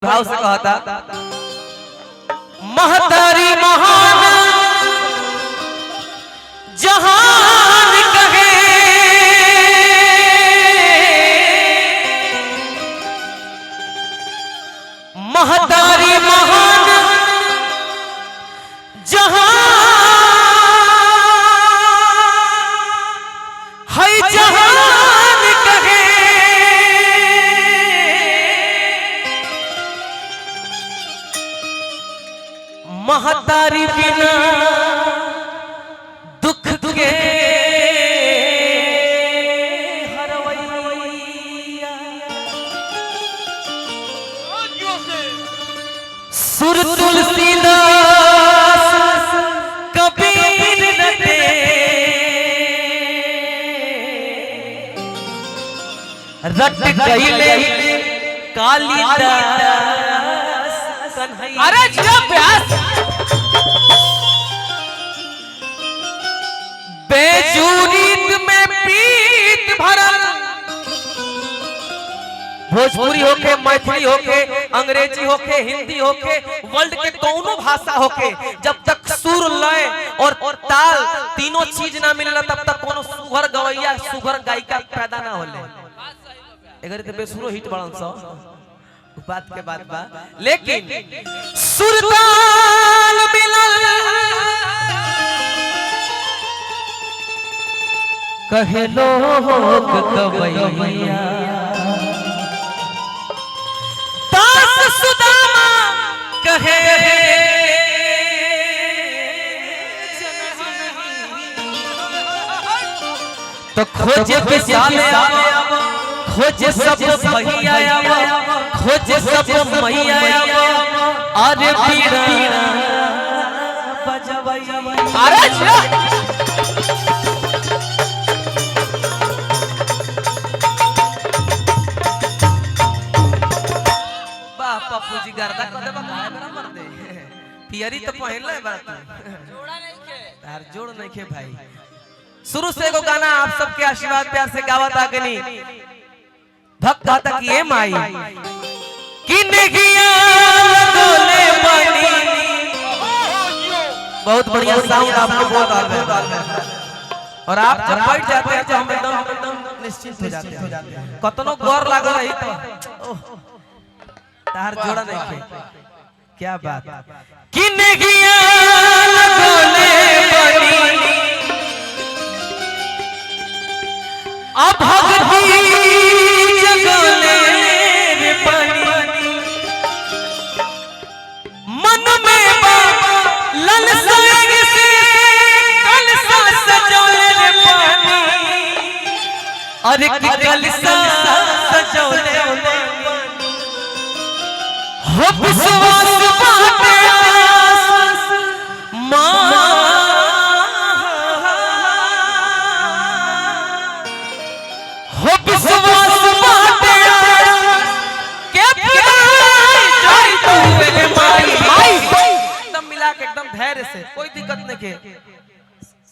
भाव से कहता महतारी महान जहान कहे महतारी महान जहान है जहान कहे महतारी बिना दुख के हरवैया सुर तुलसीदास कबीर रटे रट गईले कालिदास कन्हैया। अरे जिया प्यास बेजूरीत में पीत भरल भोजपुरी होके मैथिली होके अंग्रेजी होके हिंदी होके वर्ल्ड के कौनो भाषा होके जब तक सुर लय और ताल तीनों चीज ना मिलला तब तक कोनो सुघर गवैया सुघर गायिका पैदा ना होले। एगर ते बेसुरो हिट बड़न सा बात के बात बा लेकिन सुर ताल मिलल कहे लोग गवैया दास सुदामा कहे तो खोजे विशाले खोजे सब भैया खोजे सब मैया अरे पीरा बजवैया। अरे जिया पप्पू जी गर्दा कर दे बराबर दे पियरी तो पहन ले बात जोड़ा नहीं के यार जोड़ नहीं के भाई। शुरू से एगो गाना आप सबके आशीर्वाद प्यार से गावत आगनी भक्त कहता कि ए माई कि नेगिया लगोले बनी बहुत बढ़िया साउंड आपको बहुत आ रहा है और आप जब बैठ जाते हैं तो हम एकदम निश्चिंत हो जाते हैं कतनो गौर लागल रही तो तार जोड़ा नहीं थे क्या बात कि नेगिया लगोले बनी अब भक्ति जगोले रे पानी मन में ललसा से कलसा सजोले रे पानी अरे कि कलसा सजोले हो विश्वास बाटे आस मां हो विश्वास बाटे के पिराई जाई तू मेरे माई एकदम मिला के एकदम धैर्य से कोई दिक्कत नहीं के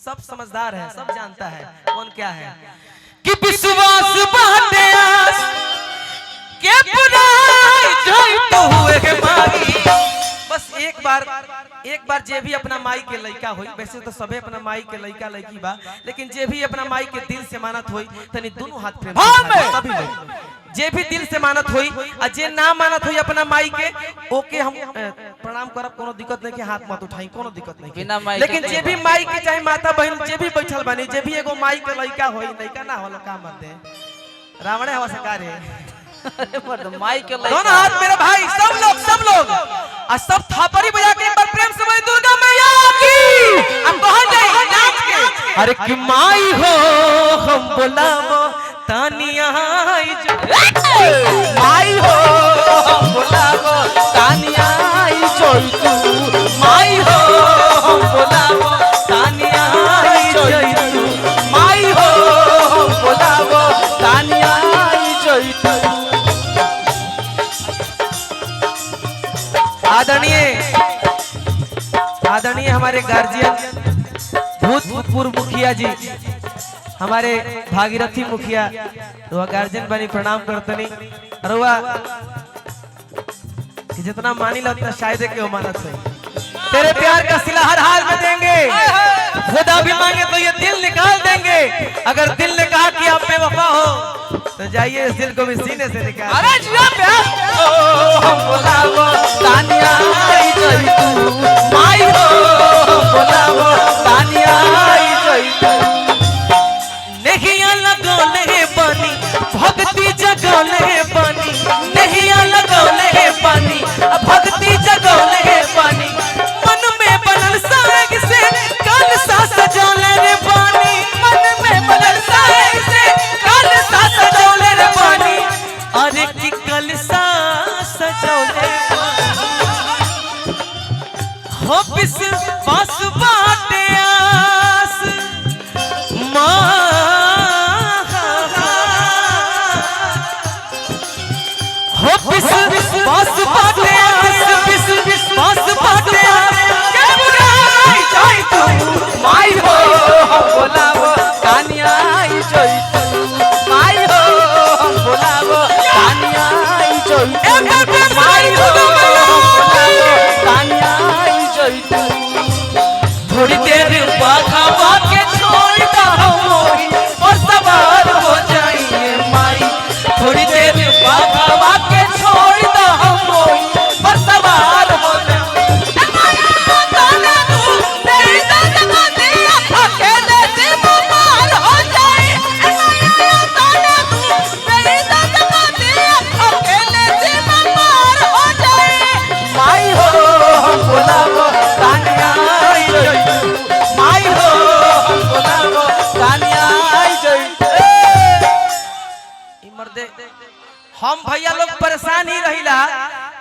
सब समझदार है सब जानता है कौन क्या है कि विश्वास बाटे आस के पिराई जाई तू मेरे माई। बस एक बार जे भी अपना माई के लइका होई वैसे तो सबे अपना माई के लइका लइकी बा लेकिन जे भी अपना माई के दिल से मानत होई तनी दोनों हाथ प्रेम सभी लोग जे भी दिल से मानत होई और जे ना मानत होई अपना माई के ओके हम प्रणाम करब कोनो दिक्कत नहीं के हाथ मत उठाई कोनो दिक्कत नहीं बिना माई लेकिन जे भी माई के चाहे माता बहन जे भी बैठल बानी जे भी एगो माई के लइका होई लइका ना होला का मत दे रावण हवा सरकार है माई के दोनों हाथ मेरे भाई सब लोग और सब थापड़ी बजा के एक बार प्रेम से बोले दुर्गा मैया की। अब कहां जाए नाच के अरे कि माई हो हम बुलावो तानिया आई जो माई हो हम बुलावो तानिया आई जो तू माई हो हम बुलावो तानिया आई जो तू माई हो हम बुलावो तानिया आई जो तू। आदरणीय हमारे गार्जियन भूतपूर्व मुखिया जी हमारे भागीरथी मुखिया रुआ गार्जियन बनी प्रणाम करतनी रुआ कि जितना मानी लो उतना शायद है कि वो मानत है। तेरे प्यार का सिला हर हाल में देंगे, खुदा भी मांगे तो ये दिल निकाल देंगे। अगर दिल ने कहा कि आप बेवफा हो तो जाइए इस दिल को भी सीने से निकाल। अरे जिया प्यास हम बोलावो तानिया आई जई तू माई हो बोलावो तानिया आई जई तू नहिया लगौले पानी भक्ति जगौले पानी, नहिया लगौले पानी भक्ति जगौले पानी, मन में बनल साग से कल सा सजौले रे पानी, मन में बनल साग से कल सा सजौले रे पानी, अरे की कल सा सजौले हो बिस पास बाटे आस माँ बस बाटे बिस बस बाटे के बुराई जाई तू माई हो हम बोलावो तानिया आई जई तू माई हो हम बोलावो तानिया आई जई तू माई हो हम बोलावो तानिया आई जई तू थोड़ी देर बाखा के छोड़ दा मोही और सवार हो जाइए माई, थोड़ी देर बाखा के छोड़ दा मोही और सवार हो जाइए। माई हो हम बोलावो तानिया आई जई तू माई हो हम बोलावो तानिया आई जई ई मर्दे हम भैया लोग परेशान ही रहिला।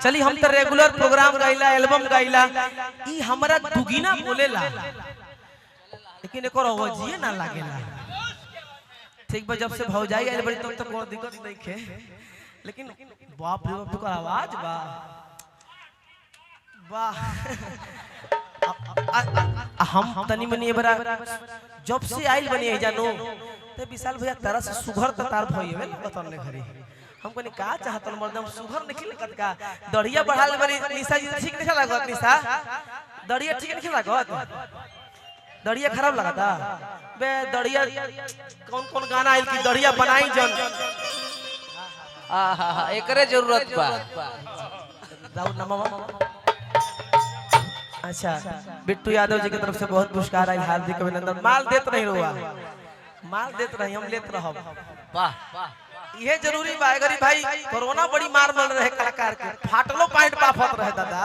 चली हम तो रेगुलर प्रोग्राम गाइला, एल्बम गाइला, ई हमरा दुगीना बोलेला लेकिन एको आवाजिए ना लागेला। ठीक बा, जब से भौजाई आइल बड़ी तब तक कोनो दिक्कत नहीं खे, लेकिन बाप रे बाप तो आवाज बा वाह। हम तनी मनी बरा जब से आइल बनी है जानो ते विशाल भैया तारा से सुघर तार भइए ना बतन घरी हम कनी का चाहत मर्दम सुघर नहीं लगत का दढ़िया बढ़ा ले बनी। निशा जी ठीक नहीं लागत, निशा दढ़िया ठीक नहीं लागत, दढ़िया खराब लगता बे। दढ़िया कौन कौन गाना आइल की दढ़िया बनाई जन आहा एकरे जरूरत बा दाऊ नमवा। अच्छा, बिट्टू यादव जी की तरफ से बहुत पुरस्कार आई, हार्दिक अभिनंदन। माल देत नहीं रुआ, माल देत रही, हम लेत रहब। वाह ये जरूरी बा गरीब भाई, कोरोना बड़ी मार मिल रहे कलाकार के, फाटलो पॉइंट पाफत रहे दादा।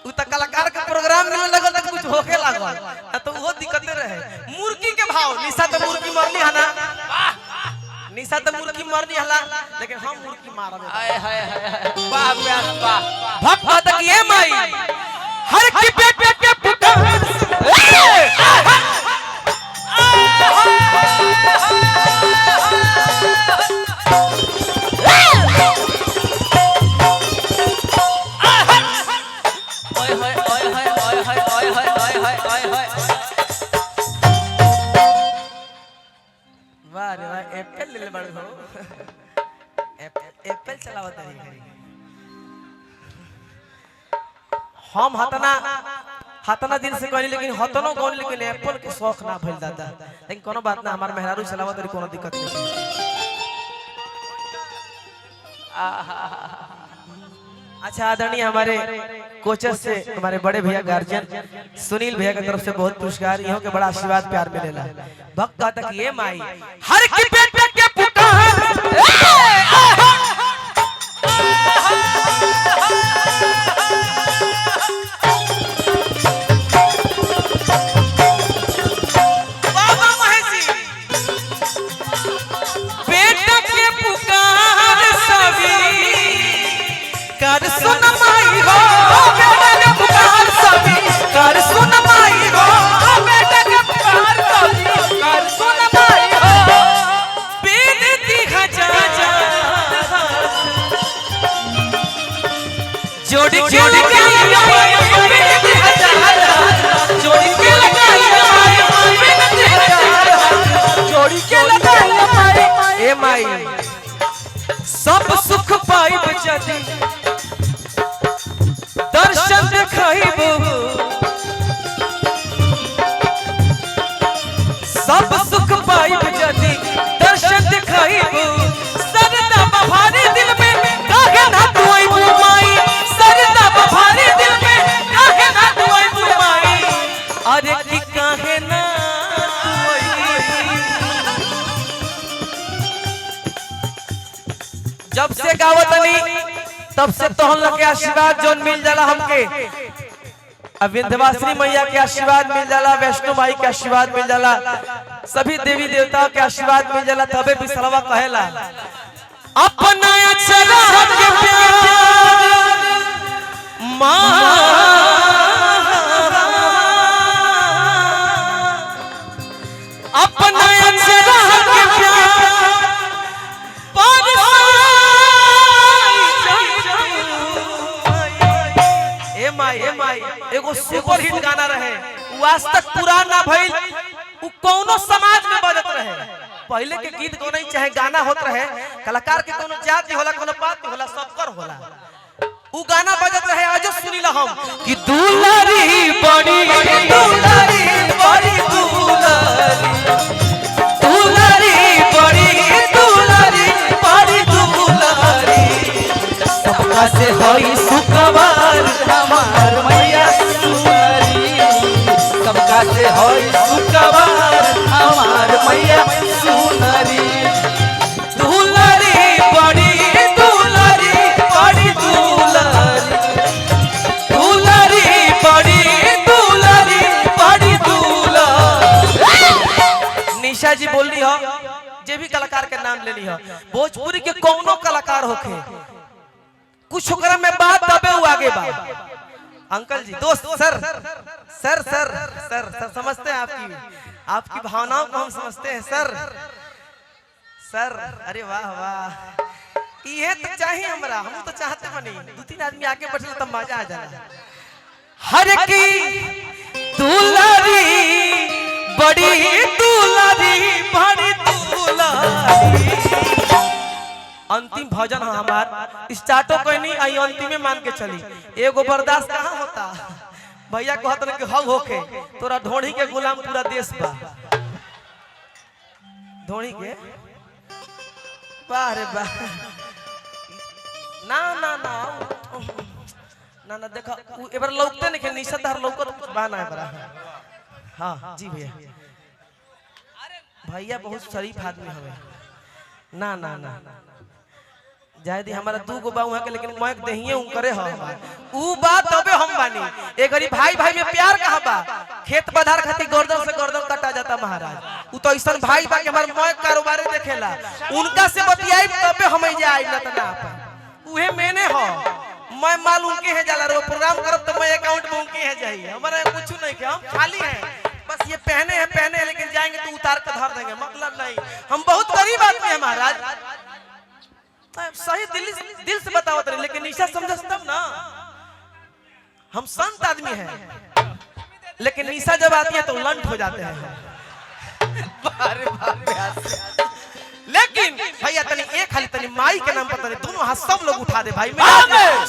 उ त कलाकार के प्रोग्राम मिले लगल त कुछ होके लागल तो वो दिक्कत रहे। मुर्गी के भाव निशा तो मुर्गी मरनी हना, निशा तो मुर्गी मरनी हला, लेकिन हम मुर्गी मारब। हाय हाय हाय वाह प्यास वाह भक्त तक ये माई हर की बेटे के पुकार वाह रे वाह, एप्पल ले ले बड़ हो, एप्पल चलावत है। हम हतना दिन से कहली लेकिन हतनो कौन, लेकिन एप्पल के शौक ना भइल दादा। लेकिन कोनो बात ना, हमार मेहरारू चलावत रही, कोनो दिक्कत नहीं। अच्छा, आदरणीय हमारे कोचस से हमारे बड़े भैया गार्जियन सुनील भैया की तरफ से बहुत पुरस्कार, इहो के बड़ा आशीर्वाद प्यार मिलेला। भक्त का तक ये माई हर की बेटे के पुकार कर सुन माई हो बेटा के पुकार सभी, कर सुन माई हो बेटा के पुकार सभी, कर सुन माई हो बेनती हजार जोड़ी के लगाई बेनती हजार, जोड़ी के लगाई बेनती हजार, जोड़ी के लगाई ए माई सब सुख पाई बचती हम लोग के आशीर्वाद जोन मिल जाला हमके, अब विंध्यवासिनी मैया के आशीर्वाद मिल जाला, वैष्णो माई के आशीर्वाद मिल जाला, सभी देवी देवताओं के आशीर्वाद मिल जाला, तबे भी सरवा कहेला अपना अचरा के प्यार अपना अचरा के प्यार ए माई एगो सुपर हिट गाना रहे, वो आज तक पुराना ना भइल, वो कोनो समाज में बजत रहे। पहले के गीत को नहीं चाहे गाना होत रहे, कलाकार के कोनो जाति होला कोनो पात होला सबकर होला, वो गाना बजत रहे। आज सुनिला हम कि दुलारी बड़ी दुलारी बड़ी दुलारी दुलारी बड़ी दुलारी बड़ी दुलारी सबका से होई सुखवार हमार मैया सुनारी, सबका से होई सुखवार हमार मैया सुनारी। दुलारी बड़ी दुलारी बड़ी दुलारी दुलारी बड़ी दुलारी बड़ी दुलारी। निशा जी बोल रही हो, जे भी कलाकार के नाम ले ली हो, भोजपुरी के कौनो कलाकार होखे कुछ ओकरा में बात तबे वो आगे बा। अंकल जी दोस्त सर सर सर सर सर समझते हैं आपकी भावनाओं को हम समझते हैं सर सर। अरे वाह वाह, ये तो चाहिए हमरा, हम तो चाहते बनी दो तीन आदमी आगे बैठे तब मजा आ जाए। हर की दुलारी बड़ी दुलारी बड़ी दुलारी। अंतिम भजन है हमार, स्टार्टो कोई नहीं आई अंतिम में मान के चली, एगो बर्दाश्त कहाँ होता। भैया कहत न कि हव होके तोरा ढोड़ी के गुलाम पूरा देश बा, ढोड़ी के बारे बा ना ना ना ना ना देखा एबार लौकते नहीं के निशा लौकत बाना है बड़ा। हाँ जी भैया, भैया बहुत शरीफ आदमी हवे ना ना ना जाय दी हमारा दू गो बाऊ है के, लेकिन मैं दहिए उन करे ह ऊ बात तबे हम बानी। एक गरीब भाई भाई में प्यार कहां बा, खेत बधार खातिर गर्दन से गर्दन कटा जाता महाराज। ऊ तो ऐसा भाई बा के हमार मैं कारोबारे देखेला, उनका से बतियाई तबे हम जे आई ना तना आप उहे मैंने हो। मैं माल उनके है जाला रो प्रोग्राम करब तो मैं अकाउंट में उनके है जाई, हमारा कुछ नहीं के, हम खाली हैं बस ये पहने हैं लेकिन जाएंगे तो उतार कर धर देंगे, मतलब नहीं। हम बहुत गरीब आदमी है महाराज, सही दिल से बतावत रहे, लेकिन निशा समझस तब ना। हम संत आदमी हैं, लेकिन निशा जब आती है तो लंट हो जाते हैं। बारे बारे लेकिन भैया तनी एक खाली तनी माई के नाम पता नहीं, दोनों हाथ सब लोग उठा दे भाई,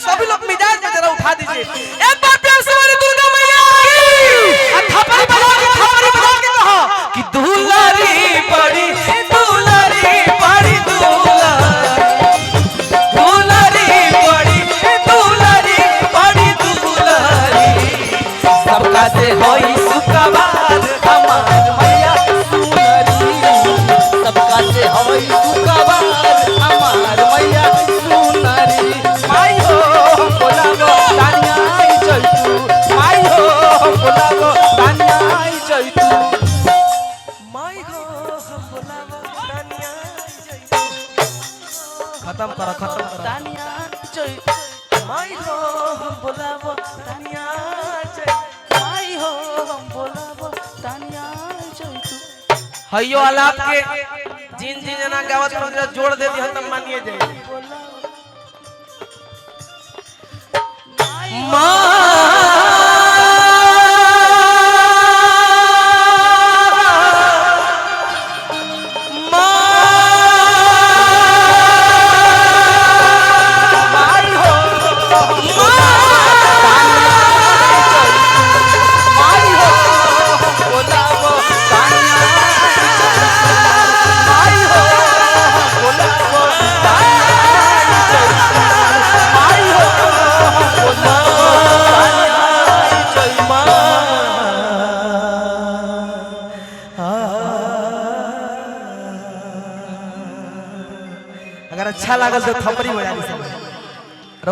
सभी लोग मिजाज में जरा उठा दीजिए। एक बार प्यार से हमारी दुर्गा मैया की थप्पड़ बजा के कहो कि दुलारी बड़ी दुलारी बड़ी सबका से होई सुखवार हमार मैया सुनारी, सबका से होई सुखवार हमार मैया सुनारी। माई हो बोलावो तानिया आई जइतू, माई हो बोलावो तानिया आई जइतू, माई हो बोलावो तानिया आई जइतू। खत्म कर तानिया जइतू, माई हो बोलावो तानिया हयो आलाप के जिन जिन जना गावत में जोड़ दे दी तब मानिए जाए। अगर अच्छा लागल तो थप्पड़ी बजा दी।